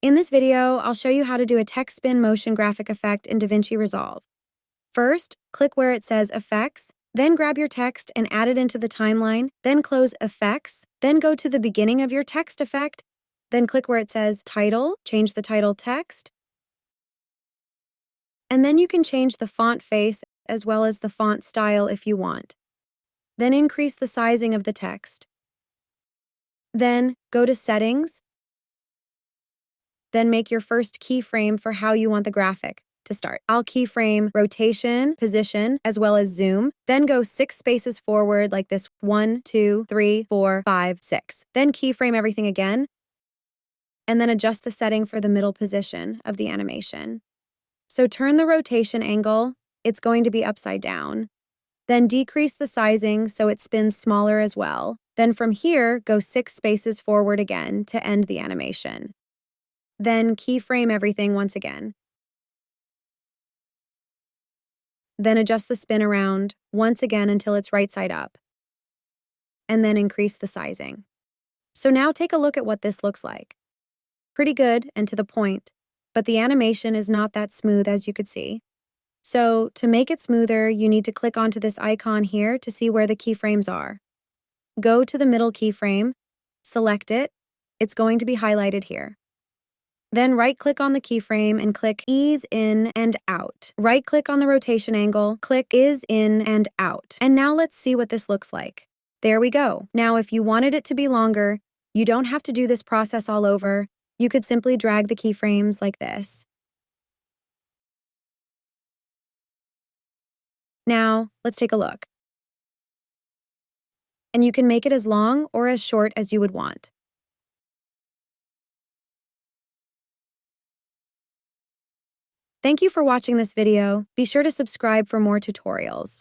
In this video, I'll show you how to do a text spin motion graphic effect in Davinci Resolve. First, click where it says Effects, then grab your text and add it into the timeline, then close Effects, then go to the beginning of your text effect, then click where it says Title, change the title text, and then you can change the font face as well as the font style if you want. Then increase the sizing of the text. Then go to Settings, then make your first keyframe for how you want the graphic to start. I'll keyframe rotation, position, as well as zoom. Then go 6 spaces forward like this: 1, 2, 3, 4, 5, 6. Then keyframe everything again, and then adjust the setting for the middle position of the animation. So turn the rotation angle, it's going to be upside down. Then decrease the sizing so it spins smaller as well. Then from here, go 6 spaces forward again to end the animation. Then keyframe everything once again. Then adjust the spin around once again until it's right side up. And then increase the sizing. So now take a look at what this looks like. Pretty good and to the point, but the animation is not that smooth as you could see. So to make it smoother, you need to click onto this icon here to see where the keyframes are. Go to the middle keyframe, select it. It's going to be highlighted here. Then right-click on the keyframe and click Ease In and Out. Right-click on the rotation angle, click Ease In and Out. And now let's see what this looks like. There we go. Now if you wanted it to be longer, you don't have to do this process all over. You could simply drag the keyframes like this. Now, let's take a look. And you can make it as long or as short as you would want. Thank you for watching this video. Be sure to subscribe for more tutorials.